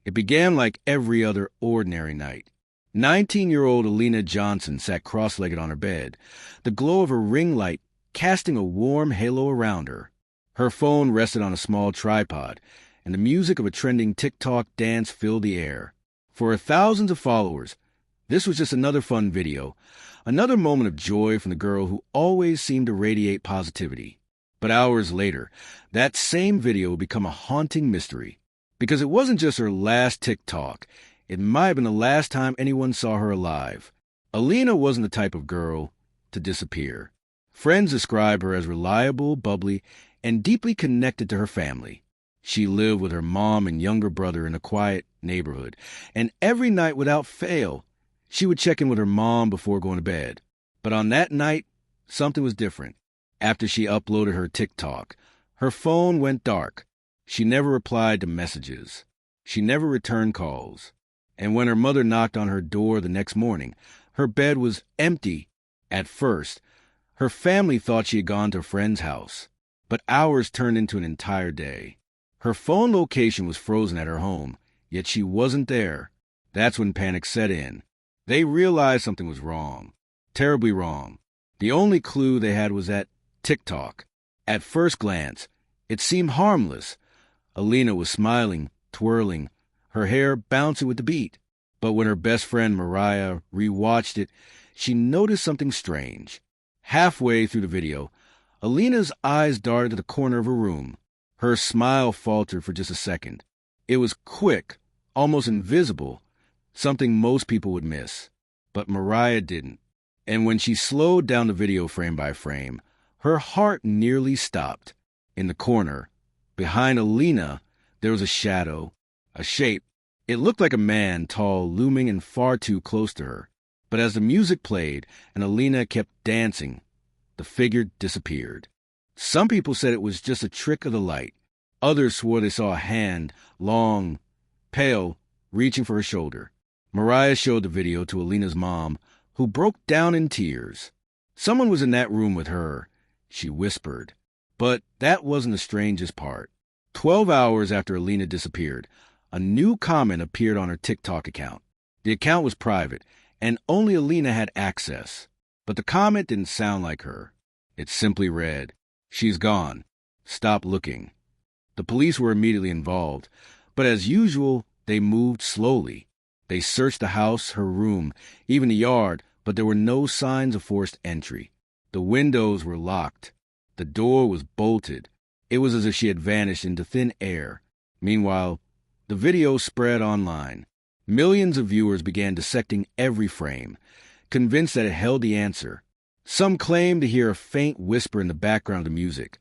It began like every other ordinary night. 19-year-old Alina Johnson sat cross-legged on her bed, the glow of her ring light casting a warm halo around her. Her phone rested on a small tripod, and the music of a trending TikTok dance filled the air. For her thousands of followers, this was just another fun video, another moment of joy from the girl who always seemed to radiate positivity. But hours later, that same video would become a haunting mystery. Because it wasn't just her last TikTok, it might have been the last time anyone saw her alive. Alina wasn't the type of girl to disappear. Friends describe her as reliable, bubbly, and deeply connected to her family. She lived with her mom and younger brother in a quiet neighborhood, and every night without fail, she would check in with her mom before going to bed. But on that night, something was different. After she uploaded her TikTok, her phone went dark. She never replied to messages. She never returned calls. And when her mother knocked on her door the next morning, her bed was empty. At first, her family thought she had gone to a friend's house, but hours turned into an entire day. Her phone location was frozen at her home, yet she wasn't there. That's when panic set in. They realized something was wrong, terribly wrong. The only clue they had was that TikTok. At first glance, it seemed harmless. Alina was smiling, twirling, her hair bouncing with the beat. But when her best friend Mariah rewatched it, she noticed something strange. Halfway through the video, Alina's eyes darted to the corner of her room. Her smile faltered for just a second. It was quick, almost invisible, something most people would miss. But Mariah didn't. And when she slowed down the video frame by frame, her heart nearly stopped. In the corner, behind Alina, there was a shadow, a shape. It looked like a man, tall, looming and far too close to her. But as the music played and Alina kept dancing, the figure disappeared. Some people said it was just a trick of the light. Others swore they saw a hand, long, pale, reaching for her shoulder. Mariah showed the video to Alina's mom, who broke down in tears. Someone was in that room with her, she whispered. But that wasn't the strangest part. 12 hours after Alina disappeared, a new comment appeared on her TikTok account. The account was private, and only Alina had access. But the comment didn't sound like her. It simply read, "She's gone. Stop looking." The police were immediately involved, but as usual, they moved slowly. They searched the house, her room, even the yard, but there were no signs of forced entry. The windows were locked. The door was bolted. It was as if she had vanished into thin air. Meanwhile, the video spread online. Millions of viewers began dissecting every frame, convinced that it held the answer. Some claimed to hear a faint whisper in the background of the music,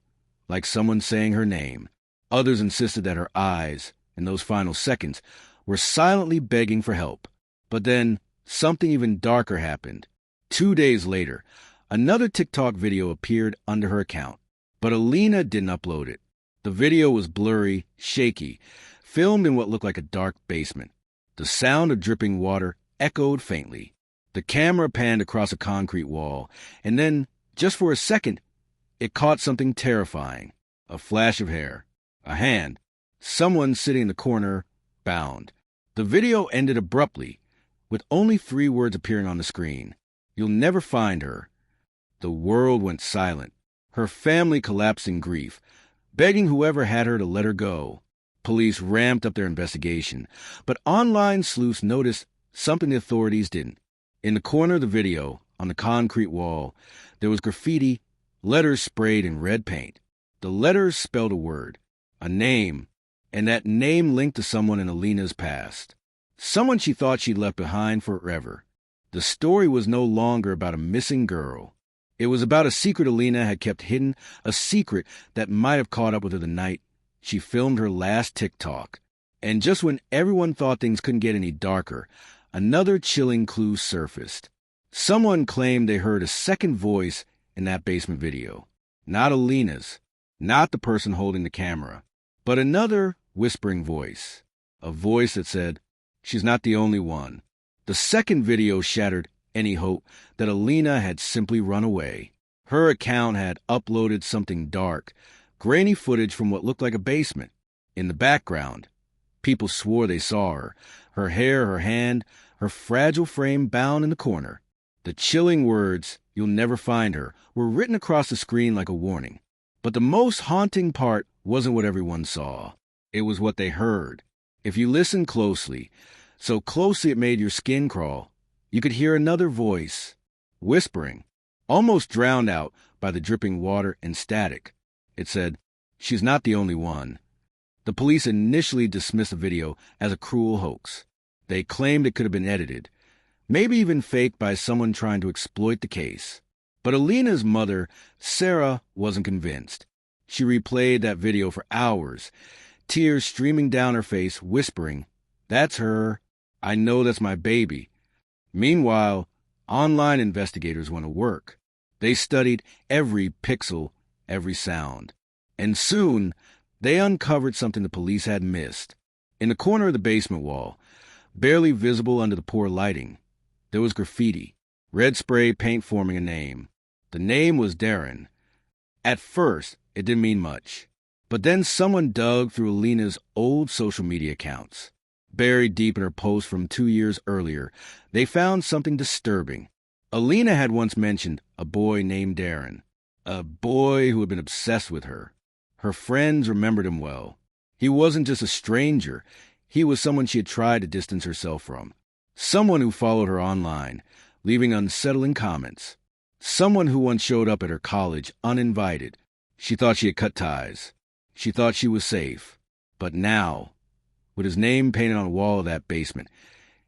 like someone saying her name. Others insisted that her eyes, in those final seconds, were silently begging for help. But then, something even darker happened. 2 days later, another TikTok video appeared under her account. But Alina didn't upload it. The video was blurry, shaky, filmed in what looked like a dark basement. The sound of dripping water echoed faintly. The camera panned across a concrete wall, and then, just for a second, it caught something terrifying. A flash of hair. A hand. Someone sitting in the corner, bound. The video ended abruptly, with only 3 words appearing on the screen. "You'll never find her." The world went silent. Her family collapsed in grief, begging whoever had her to let her go. Police ramped up their investigation, but online sleuths noticed something the authorities didn't. In the corner of the video, on the concrete wall, there was graffiti, letters sprayed in red paint. The letters spelled a word, a name, and that name linked to someone in Alina's past. Someone she thought she'd left behind forever. The story was no longer about a missing girl. It was about a secret Alina had kept hidden, a secret that might have caught up with her the night she filmed her last TikTok. And just when everyone thought things couldn't get any darker, another chilling clue surfaced. Someone claimed they heard a second voice in that basement video. Not Alina's, not the person holding the camera, but another whispering voice. A voice that said, "She's not the only one." The second video shattered any hope that Alina had simply run away. Her account had uploaded something dark, grainy footage from what looked like a basement. In the background, People swore they saw her. Her hair, her hand, her fragile frame bound in the corner. The chilling words, "You'll never find her," were written across the screen like a warning. But the most haunting part wasn't what everyone saw. It was what they heard. If you listened closely, so closely it made your skin crawl, you could hear another voice, whispering, almost drowned out by the dripping water and static. It said, "She's not the only one." The police initially dismissed the video as a cruel hoax. They claimed it could have been edited, maybe even faked by someone trying to exploit the case. But Alina's mother, Sarah, wasn't convinced. She replayed that video for hours, tears streaming down her face, whispering, "That's her. I know that's my baby." Meanwhile, online investigators went to work. They studied every pixel, every sound. And soon, they uncovered something the police had missed. In the corner of the basement wall, barely visible under the poor lighting, there was graffiti, red spray paint forming a name. The name was Darren. At first, it didn't mean much. But then someone dug through Alina's old social media accounts. Buried deep in her post from 2 years earlier, they found something disturbing. Alina had once mentioned a boy named Darren, a boy who had been obsessed with her. Her friends remembered him well. He wasn't just a stranger. He was someone she had tried to distance herself from. Someone who followed her online, leaving unsettling comments. Someone who once showed up at her college uninvited. She thought she had cut ties. She thought she was safe. But now, with his name painted on the wall of that basement,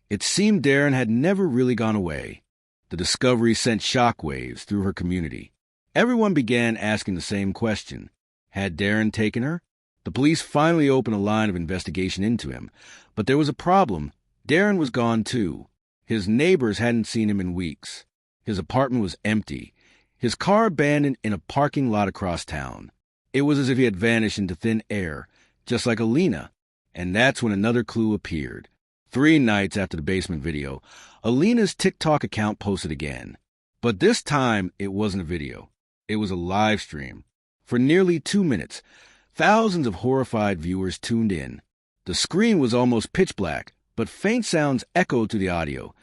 it seemed Darren had never really gone away. The discovery sent shockwaves through her community. Everyone began asking the same question. Had Darren taken her? The police finally opened a line of investigation into him. But there was a problem. Darren was gone too. His neighbors hadn't seen him in weeks. His apartment was empty. His car abandoned in a parking lot across town. It was as if he had vanished into thin air, just like Alina. And that's when another clue appeared. 3 nights after the basement video, Alina's TikTok account posted again. But this time, it wasn't a video. It was a live stream. For nearly 2 minutes, thousands of horrified viewers tuned in. The screen was almost pitch black, but faint sounds echoed through the audio.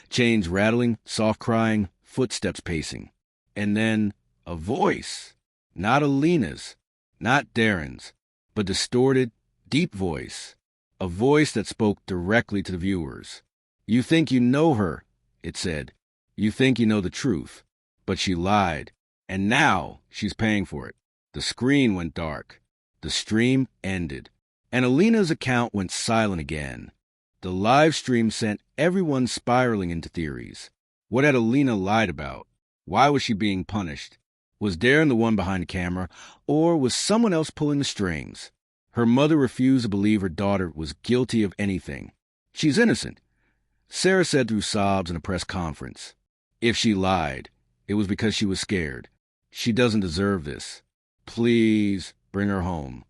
Chains rattling, soft crying, footsteps pacing. And then, a voice. Not Alina's, not Darren's, but distorted, deep voice. A voice that spoke directly to the viewers. "You think you know her," it said. "You think you know the truth. But she lied. And now she's paying for it." The screen went dark. The stream ended. And Alina's account went silent again. The live stream sent everyone spiraling into theories. What had Alina lied about? Why was she being punished? Was Darren the one behind the camera, or was someone else pulling the strings? Her mother refused to believe her daughter was guilty of anything. "She's innocent," Sarah said through sobs in a press conference. If she lied, it was because she was scared. She doesn't deserve this. Please bring her home.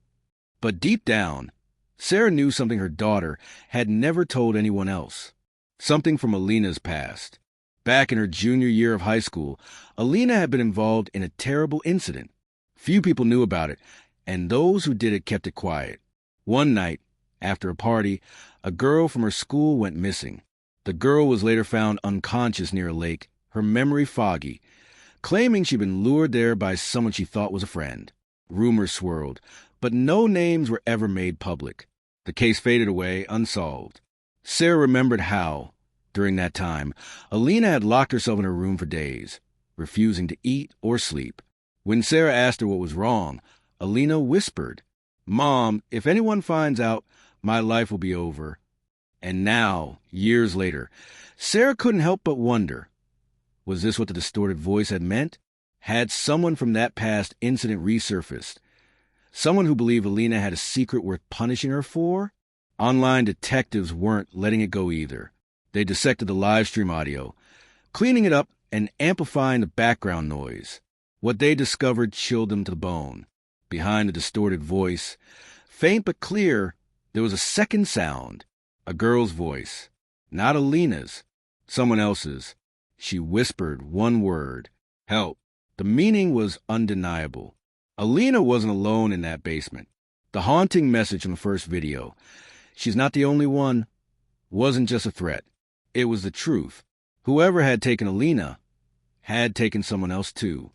But deep down, Sarah knew something her daughter had never told anyone else. Something from Alina's past. Back in her junior year of high school, Alina had been involved in a terrible incident. Few people knew about it, and those who did it kept it quiet. One night, after a party, a girl from her school went missing. The girl was later found unconscious near a lake, her memory foggy, claiming she'd been lured there by someone she thought was a friend. Rumors swirled, but no names were ever made public. The case faded away, unsolved. Sarah remembered how, during that time, Alina had locked herself in her room for days, refusing to eat or sleep. When Sarah asked her what was wrong, Alina whispered, "Mom, if anyone finds out, my life will be over." And now, years later, Sarah couldn't help but wonder, was this what the distorted voice had meant? Had someone from that past incident resurfaced? Someone who believed Alina had a secret worth punishing her for? Online detectives weren't letting it go either. They dissected the live stream audio, cleaning it up and amplifying the background noise. What they discovered chilled them to the bone. Behind the distorted voice, faint but clear, there was a second sound. A girl's voice. Not Alina's. Someone else's. She whispered one word. Help. The meaning was undeniable. Alina wasn't alone in that basement. The haunting message from the first video. She's not the only one wasn't just a threat. It was the truth. Whoever had taken Alina had taken someone else too.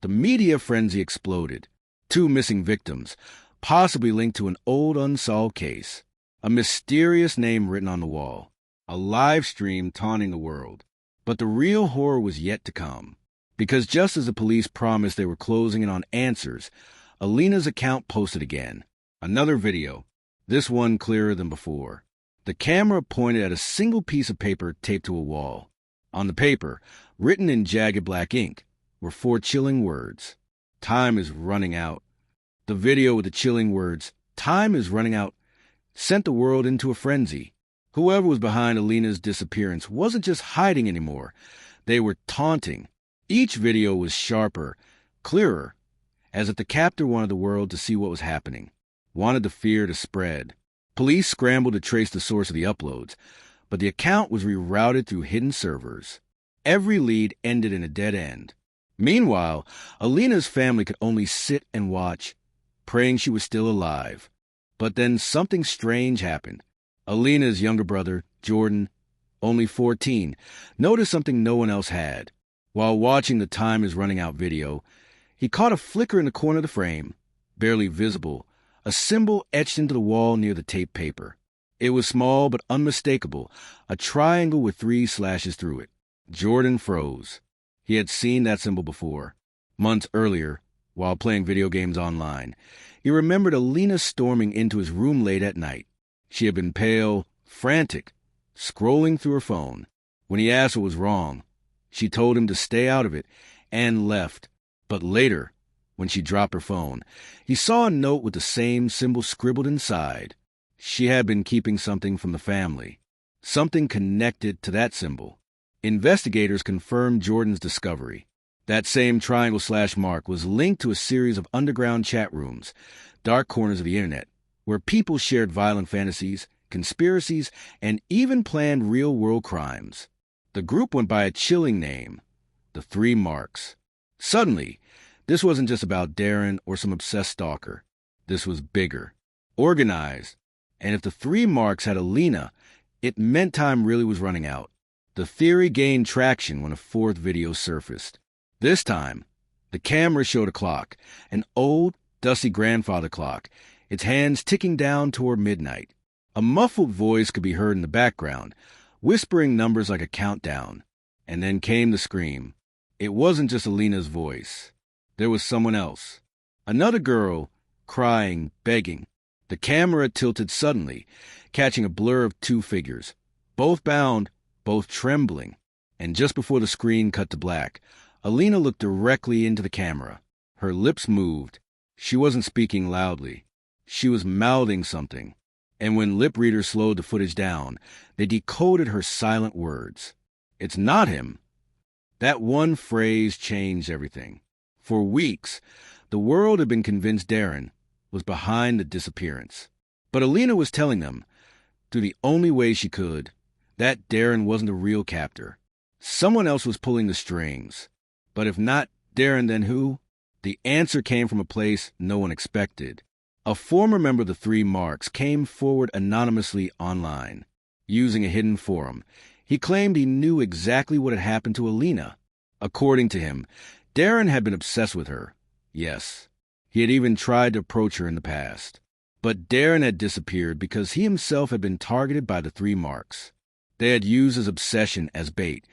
The media frenzy exploded. 2 missing victims, possibly linked to an old unsolved case. A mysterious name written on the wall. A live stream taunting the world. But the real horror was yet to come. Because just as the police promised they were closing in on answers, Alina's account posted again. Another video, this one clearer than before. The camera pointed at a single piece of paper taped to a wall. On the paper, written in jagged black ink, were 4 chilling words. Time is running out. The video with the chilling words, time is running out, sent the world into a frenzy. Whoever was behind Alina's disappearance wasn't just hiding anymore. They were taunting. Each video was sharper, clearer, as if the captor wanted the world to see what was happening, wanted the fear to spread. Police scrambled to trace the source of the uploads, but the account was rerouted through hidden servers. Every lead ended in a dead end. Meanwhile, Alina's family could only sit and watch, praying she was still alive. But then something strange happened. Alina's younger brother, Jordan, only 14, noticed something no one else had. While watching the Time is Running Out video, he caught a flicker in the corner of the frame, barely visible, a symbol etched into the wall near the tape paper. It was small but unmistakable, a triangle with 3 slashes through it. Jordan froze. He had seen that symbol before. Months earlier, while playing video games online, he remembered Alina storming into his room late at night. She had been pale, frantic, scrolling through her phone. When he asked what was wrong, she told him to stay out of it and left. But later, when she dropped her phone, he saw a note with the same symbol scribbled inside. She had been keeping something from the family, something connected to that symbol. Investigators confirmed Jordan's discovery. That same triangle/ mark was linked to a series of underground chat rooms, dark corners of the internet, where people shared violent fantasies, conspiracies, and even planned real-world crimes. The group went by a chilling name, the 3 Marks. Suddenly, this wasn't just about Darren or some obsessed stalker. This was bigger, organized, and if the 3 Marks had Alina, it meant time really was running out. The theory gained traction when a 4th video surfaced. This time, the camera showed a clock, an old, dusty grandfather clock, its hands ticking down toward midnight. A muffled voice could be heard in the background, whispering numbers like a countdown. And then came the scream. It wasn't just Alina's voice. There was someone else. Another girl, crying, begging. The camera tilted suddenly, catching a blur of 2 figures, both bound, both trembling. And just before the screen cut to black, Alina looked directly into the camera. Her lips moved. She wasn't speaking loudly. She was mouthing something. And when lip readers slowed the footage down, they decoded her silent words. It's not him. That one phrase changed everything. For weeks, the world had been convinced Darren was behind the disappearance. But Alina was telling them, through the only way she could, that Darren wasn't the real captor. Someone else was pulling the strings. But if not Darren, then who? The answer came from a place no one expected. A former member of the 3 Marks came forward anonymously online. Using a hidden forum, he claimed he knew exactly what had happened to Alina. According to him, Darren had been obsessed with her. Yes, he had even tried to approach her in the past. But Darren had disappeared because he himself had been targeted by the 3 Marks. They had used his obsession as bait,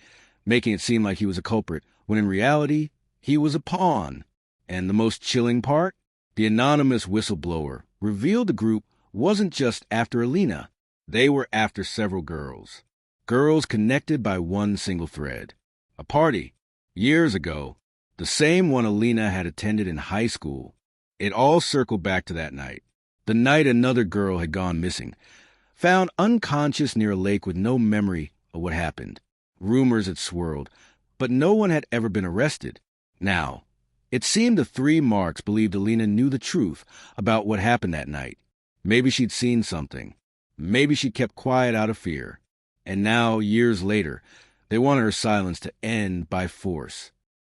making it seem like he was a culprit, when in reality, he was a pawn. And the most chilling part? The anonymous whistleblower revealed the group wasn't just after Alina. They were after several girls. Girls connected by one single thread. A party, years ago, the same one Alina had attended in high school. It all circled back to that night. The night another girl had gone missing, found unconscious near a lake with no memory of what happened. Rumors had swirled, but no one had ever been arrested. Now, it seemed the 3 Marks believed Alina knew the truth about what happened that night. Maybe she'd seen something. Maybe she kept quiet out of fear. And now, years later, they wanted her silence to end by force.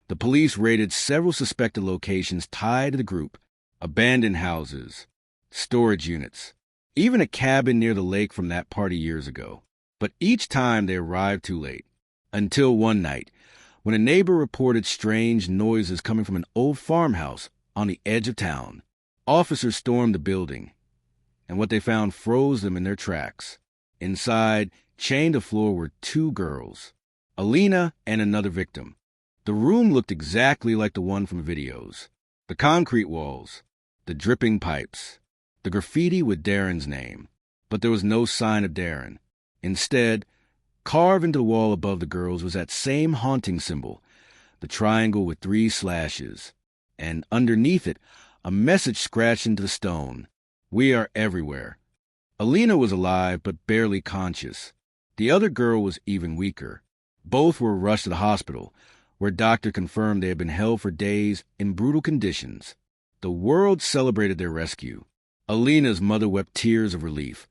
The police raided several suspected locations tied to the group. Abandoned houses, storage units, even a cabin near the lake from that party years ago. But each time they arrived too late. Until one night, when a neighbor reported strange noises coming from an old farmhouse on the edge of town. Officers stormed the building, and what they found froze them in their tracks. Inside, chained to the floor, were two girls, Alina and another victim. The room looked exactly like the one from videos. The concrete walls, the dripping pipes, the graffiti with Darren's name. But there was no sign of Darren. Instead, carved into the wall above the girls was that same haunting symbol, the triangle with 3 slashes, and underneath it, a message scratched into the stone. We are everywhere. Alina was alive but barely conscious. The other girl was even weaker. Both were rushed to the hospital, where a doctor confirmed they had been held for days in brutal conditions. The world celebrated their rescue. Alina's mother wept tears of relief,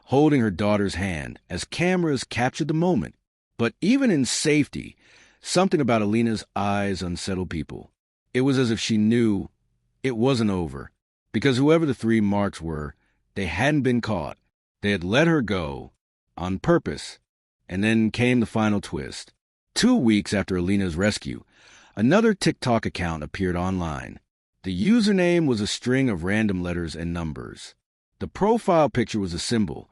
holding her daughter's hand as cameras captured the moment. But even in safety, something about Alina's eyes unsettled people. It was as if she knew it wasn't over, because whoever the 3 marks were, they hadn't been caught. They had let her go, on purpose. And then came the final twist. 2 weeks after Alina's rescue, another TikTok account appeared online. The username was a string of random letters and numbers. The profile picture was a symbol,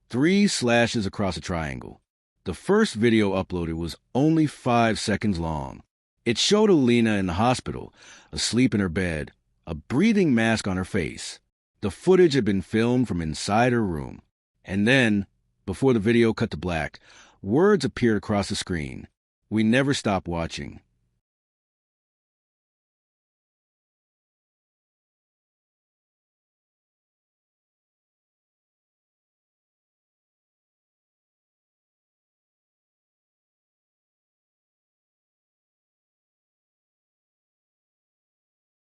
3 slashes across a triangle. The first video uploaded was only 5 seconds long. It showed Alina in the hospital, asleep in her bed, a breathing mask on her face. The footage had been filmed from inside her room. And then, before the video cut to black, words appeared across the screen. We never stopped watching.